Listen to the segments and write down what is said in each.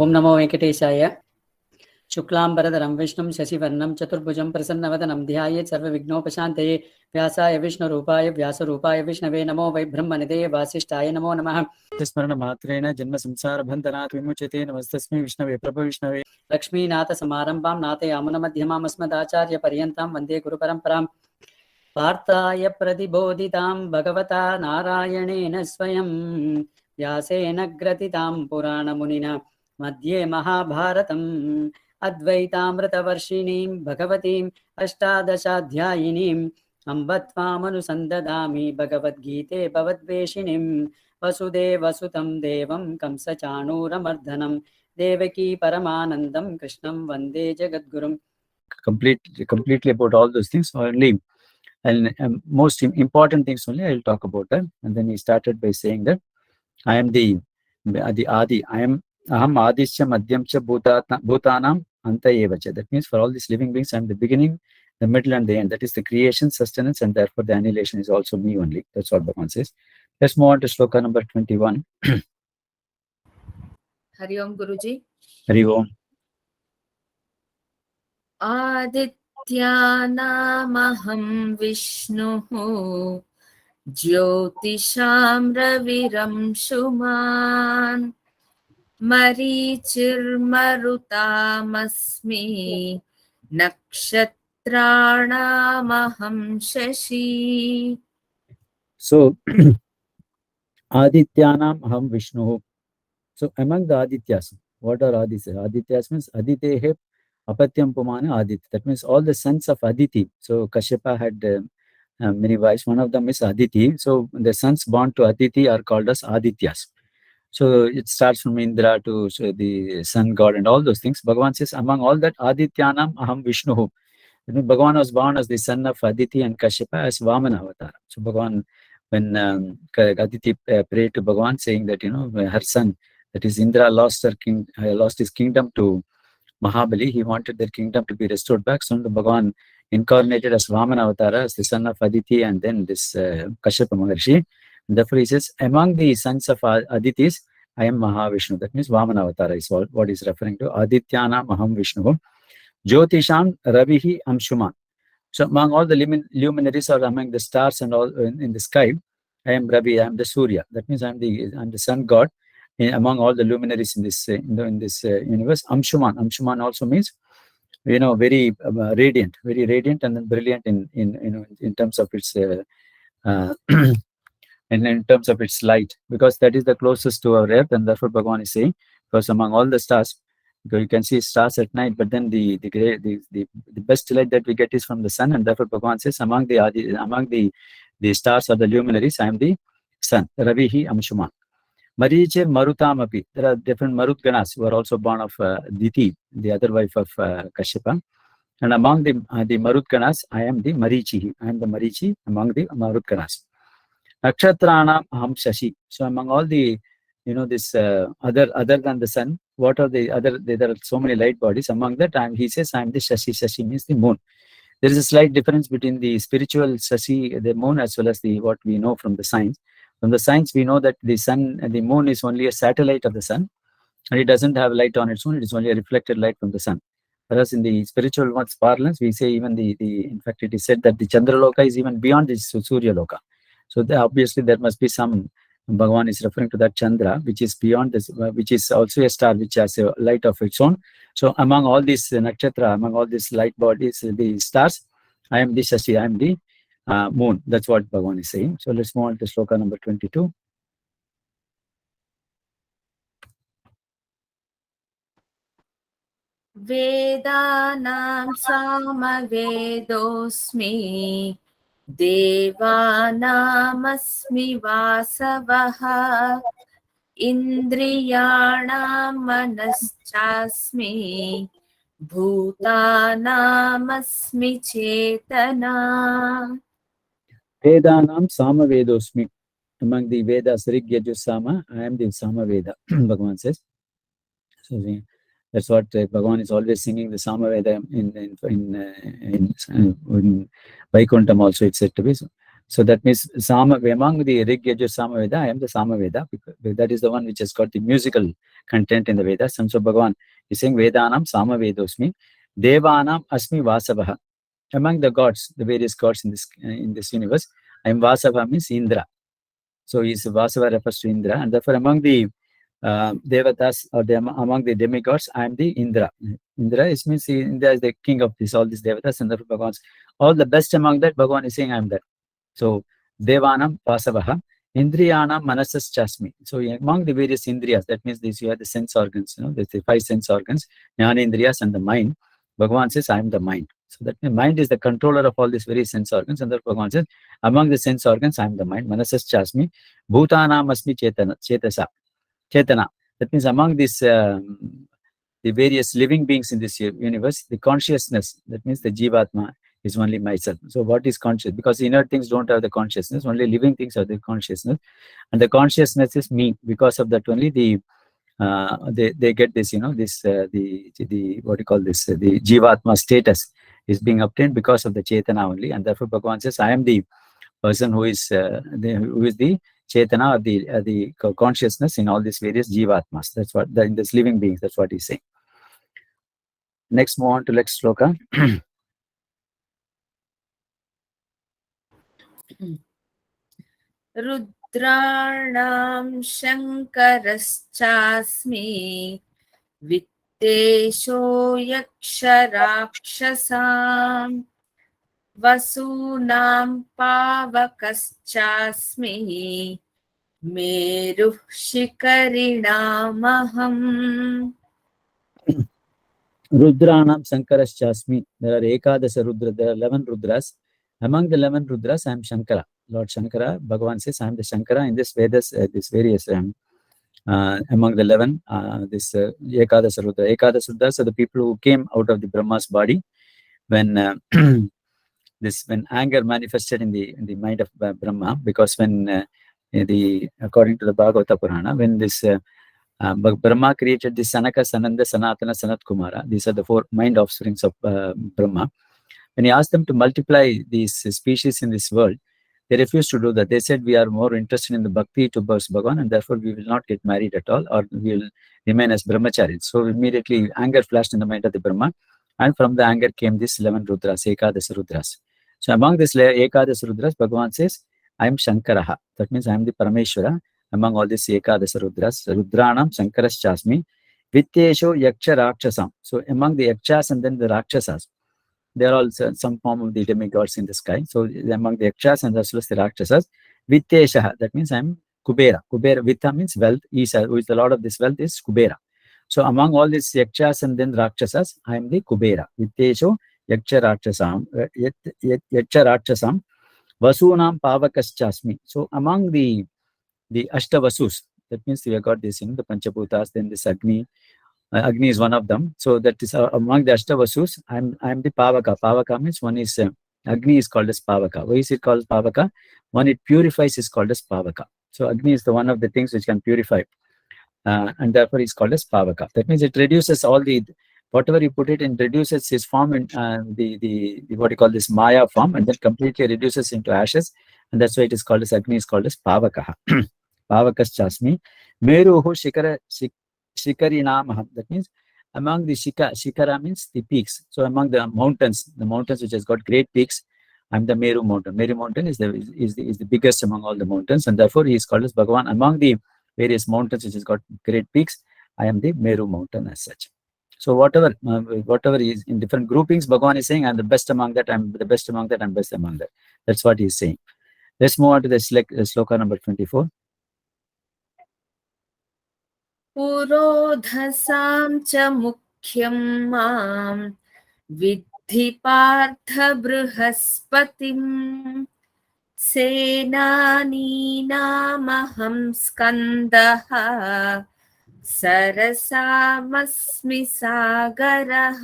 Om Namo Venkateshaya. Shuklambaradharam Vishnum Shashivarnam Chaturbhujam Prasannavathanam Dhyayet Sarva Vignopashanteye Vyasaya Vishnu Rupaya Vyasa Rupaya Vishnave Namo Vai Brahmanideye Vasishtaya Namo Namaha. Tismarana Matrena Janma Samsara Bandhanat Vimuchate Namastasmi Vishnave Prabha Vishnave Lakshmi Nata Samarambam Nate Amana Madhyamam Asmadacharya Paryantam Vande Guru Paramparam Partaya Pradibodhitam Bhagavata Narayanena Swayam Vyasena Gratitam Purana Munina Madhye Mahabharatam Advaitamritavarshiniim Bhagavatim Ashtadashadhyayinim Ambatvamanusandadami Bhagavad Gite Bhavadveshinim Vasudeva Sutam Devam Kamsachanuramardanam Devaki Paramanandam Krishnam Vande Jagadgurum. Completely about all those things only, and most important things only I will talk about that. And then he started by saying that I am the Adi, I am Aham Adisya Madhyam Cha Bhutanam Anta Evacha. That means for all these living beings, I am the beginning, the middle, and the end. That is the creation, sustenance, and therefore the annihilation is also me only. That's what Bhagavan says. Let's move on to Sloka number 21. Hari Om Guruji. Hari Om. Adityanamaham Vishnuhu Jyotisham Raviram Shuman Marichirmarutamasmi Nakshatranamaham Shashi. So, Adityanam Aham Vishnu. So, among the Adityas, what are Adityas? Adityas means Aditehe Apatyam Pumana Aditya. That means all the sons of Aditi. So, Kashyapa had many wives. One of them is Aditi. So, the sons born to Aditi are called as Adityas. So, it starts from Indra to the sun god and all those things. Bhagavan says, among all that, Adityanam Aham Vishnu. Bhagavan was born as the son of Aditi and Kashyapa as Vamana avatar. So, Bhagavan, when Aditi prayed to Bhagavan saying that, her son, that is Indra, lost his kingdom to Mahabali, he wanted their kingdom to be restored back. So, the Bhagavan incarnated as Vamana avatar, as the son of Aditi, and then this Kashyapa Maharshi. And therefore, he says, among the sons of Aditis, I am Mahavishnu. That means Vamana avatar is what he's referring to. Adityana Maham Vishnu. Jyotisham Ravihi Amshuman. So among all the luminaries or among the stars and all in the sky, I am Ravi, I am the Surya. That means I'm the sun god among all the luminaries in this universe. Amshuman. Amshuman also means very radiant and then brilliant in terms of its and in terms of its light, because that is the closest to our earth, and therefore Bhagavan is saying, because among all the stars, because you can see stars at night, but then the best light that we get is from the sun, and therefore Bhagavan says, among the stars or the luminaries, I am the sun. Ravihi Amshuman. Mariche Marutamapi. There are different Marut Ganas who are also born of Diti, the other wife of Kashyapa. And among the Marut Ganas, I am the Marichi. I am the Marichi among the Marut Ganas. Nakshatrana Aham Shashi. So among all the this other than the sun, what are the other? There are so many light bodies. Among that, he says, I am the Shashi. Shashi means the moon. There is a slight difference between the spiritual Shashi, the moon, as well as what we know from the science. From the science, we know that the sun and the moon is only a satellite of the sun, and it doesn't have light on its own. It is only a reflected light from the sun. Whereas in the spiritual parlance, we say even in fact, it is said that the Chandraloka is even beyond the Surya Loka. So obviously there must be some. Bhagavan is referring to that Chandra, which is beyond this, which is also a star, which has a light of its own. So among all these nakshatra, among all these light bodies, the stars, I am the Shashi, I am the moon. That's what Bhagavan is saying. So let's move on to Sloka number 22. Vedanam Samavedosmi Devanamasmi Vasavaha Indriyanam Manaschasmi Bhutanamasmi Chetana. Vedanam Samavedosmi. Among the Vedas, Rig Yajur Sama, I am the Samaveda, Bhagavan says. So that's what Bhagavan is always singing the Samaveda in Vaikuntham also, it's said to be. So So that means among the Rig Yajur Samaveda, I am the Samaveda, because that is the one which has got the musical content in the Vedas. And so Bhagavan is saying Vedanam Samavedosmi, Devanam Asmi Vasavaha. Among the gods, the various gods in this universe, I am Vasava means Indra. So Vasava refers to Indra, and therefore among the Devatas or among the demigods, I am the Indra. Indra means Indra is the king of all these Devatas, and therefore Bhagavan, all the best among that, Bhagavan is saying I am that. So Devanam Vasavaha, Indriyanam Manasas Chasmi. So among the various Indriyas, that means you have the sense organs, there's the 5 sense organs, Jnana Indriyas and the mind. Bhagavan says, I am the mind. So that means mind is the controller of all these various sense organs, and therefore Bhagavan says, among the sense organs, I am the mind. Manasas Chasmi, Bhutanam Asmi Chetana. That means among these the various living beings in this universe, the consciousness, that means the Jivatma, is only myself. So what is conscious? Because inert things don't have the consciousness, only living things have the consciousness. And the consciousness is me. Because of that only they get this, the what you call this, the Jivatma status is being obtained because of the Chetana only. And therefore Bhagavan says, I am the person who is the Chetana, or the consciousness in all these various Jivatmas. That's what, in this living beings, that's what he's saying. Next, move on to next sloka. रुद्राणां शङ्करश्चास्मि वित्तेशो यक्षराक्षसां वसूनां पावकश्चास्मि मेरुः शिखरिणामहम्. Rudranam Shankaraschasmi. There are Ekadasa Rudra, there are 11 Rudras. Among the 11 Rudras, I am Shankara. Lord Shankara, Bhagavan says, I am the Shankara in this Vedas, this various, among the 11, this Ekadasa Rudra. Ekadasa Rudras are the people who came out of the Brahma's body when when anger manifested in the mind of Brahma, because when according to the Bhagavata Purana, when this Brahma created the Sanaka, Sananda, Sanatana, Sanat Kumara. These are the 4 mind offsprings of Brahma. When he asked them to multiply these species in this world, they refused to do that. They said, we are more interested in the bhakti to Bhagavan, and therefore we will not get married at all, or we will remain as brahmacharis. So immediately anger flashed in the mind of the Brahma, and from the anger came these 11 Rudras, Ekadasa Rudras. So among these Ekadasa Rudras, Bhagavan says, I am Shankaraha. That means I am the Parameshwara. Among all these Ekadasa Rudras, Rudranam Shankaraschasmi, Vityesho Yaksha Rakshasam. So among the Yakshas and then the Rakshasas, they are also some form of the demigods in the sky. So among the Yakshas and as well as the Rakshasas, Vityesha, that means I am Kubera. Kubera, Vitta means wealth. Isa, who is the lord of this wealth, is Kubera. So among all these Yakshas and then Rakshasas, I am the Kubera. Vityesho Yaksha Rakshasam, Vasunam Pavakaschasmi. So among the Ashtavasus, that means we have got this, the Panchabhutas, then this Agni. Agni is one of them. So that is among the Ashtavasus, I am the Pavaka. Pavaka means one is, Agni is called as Pavaka. Why is it called Pavaka? One, it purifies, is called as Pavaka. So Agni is the one of the things which can purify. And therefore is called as Pavaka. That means it reduces all the, whatever you put it in, reduces its form in the what you call this Maya form, and then completely reduces into ashes. And that's why it is called as Agni, is called as Pavaka. Pavakaschasmi. Meruhu Shikarinamaham. That means among the Shikara means the peaks. So among the mountains which has got great peaks, I'm the Meru mountain. Meru mountain is the biggest among all the mountains, and therefore he is called as Bhagavan. Among the various mountains which has got great peaks, I am the Meru mountain as such. So whatever is in different groupings, Bhagavan is saying, I'm the best among that, I'm the best among that, I'm best among that. That's what he is saying. Let's move on to the sloka number 24. पुरोधसां च मुख्यं मां विद्धि Partha बृहस्पतिं सेनानीनामहं स्कन्दः सरसामस्मि सागरः.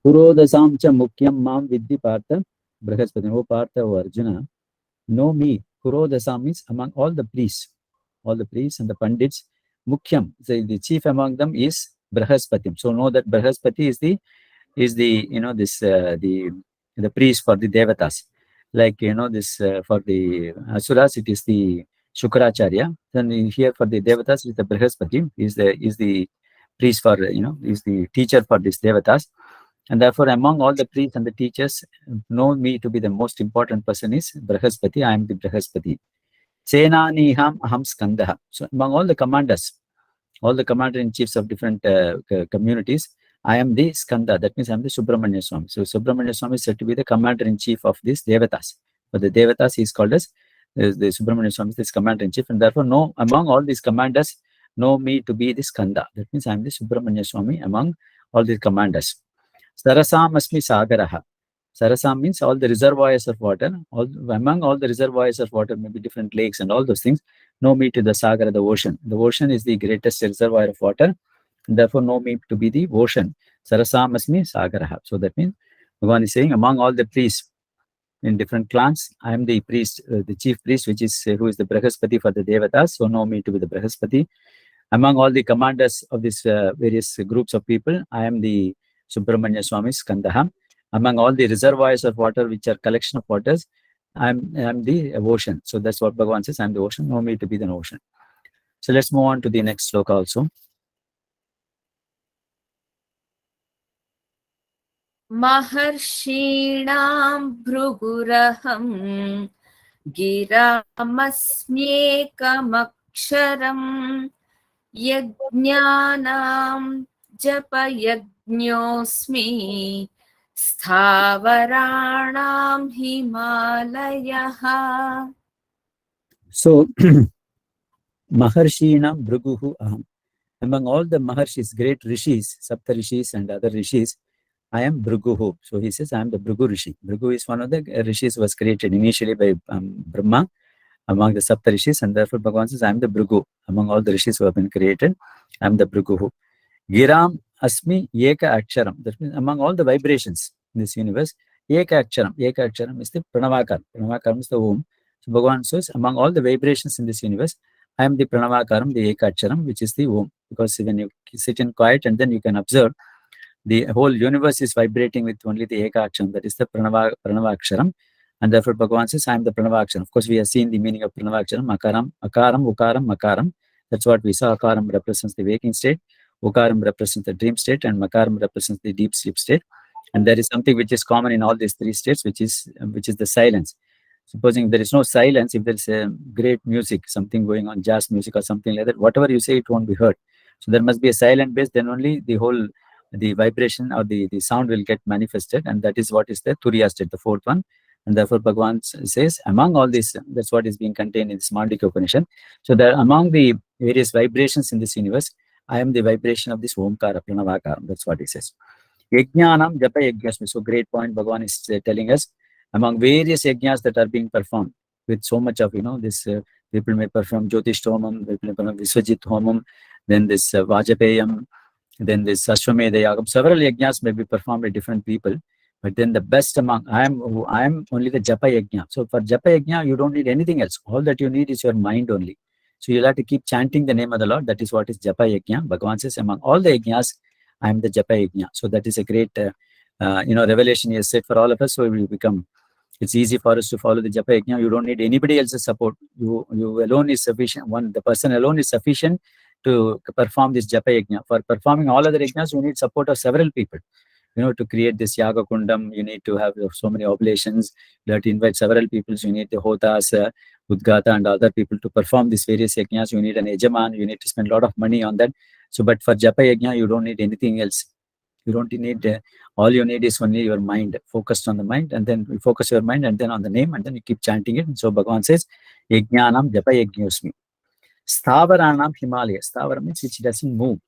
Purodasam cha mukyam mam vidhi partha Brahaspati. O Partha, O Arjuna, know me. Purodasam means among all the priests and the pandits. Mukyam, the chief among them is Brahaspati. So know that Brahaspati is the the priest for the Devatas. Like, this for the Asuras, it is the Shukracharya. Then here for the Devatas, it is the Brihaspati. Is the priest for, is the teacher for this Devatas. And therefore, among all the priests and the teachers, know me to be the most important person is Brihaspati. I am the Brihaspati. Senaniham aham Skandaha. So among all the commander-in-chiefs of different communities, I am the Skanda. That means I am the Subramanya Swami. So Subramanya Swami is said to be the commander-in-chief of these Devatas. But the Devatas he is called as the Subramanya Swami is this commander-in-chief. And therefore, among all these commanders, know me to be the Skanda. That means I am the Subramanya Swami among all these commanders. Sarasam asmi sagaraha. Sarasam means all the reservoirs of water. Among all the reservoirs of water, maybe different lakes and all those things, know me to the Sagara, the ocean. The ocean is the greatest reservoir of water. And therefore, know me to be the ocean. Sarasam asmi sagaraha. So that means Bhagavan is saying, among all the priests in different clans, I am the priest, the chief priest, which is who is the Brihaspati for the Devatas. So know me to be the Brihaspati. Among all the commanders of these various groups of people, I am the Subramanya Swami Skandaham. Among all the reservoirs of water, which are collection of waters, I'm the ocean. So that's what Bhagavan says, I'm the ocean, know me to be the ocean. So let's move on to the next sloka also. Maharshinaam bhruguraham giramasmyekamaksharam yajnanam japayajñosmi sthavaranam himalayaha. So Maharshinam Bhruguhu Aham. Among all the Maharshis, great rishis, Sapta rishis and other rishis, I am Bhruguhu. So he says, I am the Bhrugu Rishi. Bhrugu is one of the rishis who was created initially by Brahma among the Sapta rishis, and therefore Bhagavan says, I am the Bhrugu. Among all the rishis who have been created, I am the Bhruguhu. Giram Asmi Yeka Aksharam. That means among all the vibrations in this universe, Yeka Aksharam is the Pranavakaram. Pranavakaram is the Om. So Bhagavan says, among all the vibrations in this universe, I am the Pranavakaram, the Eka Aksharam, which is the Om. Because when you sit in quiet and then you can observe, the whole universe is vibrating with only the Eka Aksharam, that is the Pranavaksharam. And therefore Bhagavan says, I am the Pranavaksharam. Of course, we have seen the meaning of Pranavaksharam, Akaram, Ukaram, Makaram. That's what we saw. Akaram represents the waking state, Ukaram represents the dream state, and Makaram represents the deep sleep state. And there is something which is common in all these three states, which is the silence. Supposing there is no silence, if there is a great music, something going on, jazz music or something like that, whatever you say, it won't be heard. So there must be a silent base, then only the vibration or the sound will get manifested, and that is what is the Turiya state, the fourth one. And therefore Bhagavan says, among all this, that's what is being contained in this Mandika Upanishad. So that among the various vibrations in this universe, I am the vibration of this Omkara, Pranavakaram. That's what he says. Yajnanam Japa Yajñasmi. So great point Bhagavan is telling us, among various yajnas that are being performed with so much of, this people may perform Jyotish Homam, people may perform Visvajit Homam, then this Vajapayam, then this Ashwamedha Yagam. Several yajnas may be performed by different people, but then the best among, I am only the Japa Yajna. So for Japa Yajna, you don't need anything else. All that you need is your mind only. So you'll have to keep chanting the name of the Lord. That is what is Japa Yajna. Bhagavan says, among all the yajnas, I am the Japa Yajna. So that is a great, revelation he has said for all of us. So it's easy for us to follow the Japa Yajna. You don't need anybody else's support. You alone is sufficient. The person alone is sufficient to perform this Japa Yajna. For performing all other yajnas, you need support of several people. To create this Yaga Kundam, you need to have so many oblations. You have to invite several people. So you need the Hotas, Udgata and other people to perform these various yajnas. You need an Ejaman. You need to spend a lot of money on that. So, but for Japa Yajna, you don't need anything else. You don't need, all you need is only your mind, focused on the mind, and then you focus your mind and then on the name, and then you keep chanting it. And so Bhagavan says, Yajnanam Japa Yajñosmi. Stavaranam Himalaya. Stavara means which doesn't move.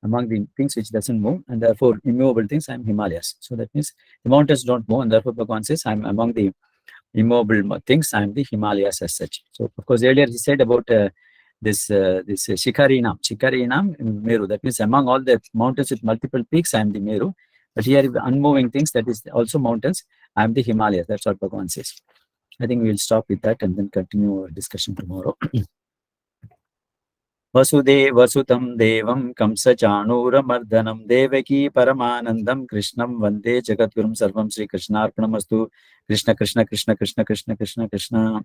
Among the things which doesn't move, and therefore immovable things, I am Himalayas. So that means the mountains don't move, and therefore Bhagavan says, I am among the immovable things, I am the Himalayas as such. So of course earlier he said about this Shikarinam Meru. That means among all the mountains with multiple peaks, I am the Meru. But here unmoving things, that is also mountains, I am the Himalayas. That's what Bhagavan says. I think we will stop with that and then continue our discussion tomorrow. वसुदेवसुतं देवं कंसचाणूरमर्दनं देवकी परमानन्दं कृष्णं वन्दे जगद्गुरुं सर्वं श्रीकृष्णार्पणमस्तु. कृष्ण कृष्ण कृष्ण कृष्ण कृष्ण कृष्ण कृष्ण.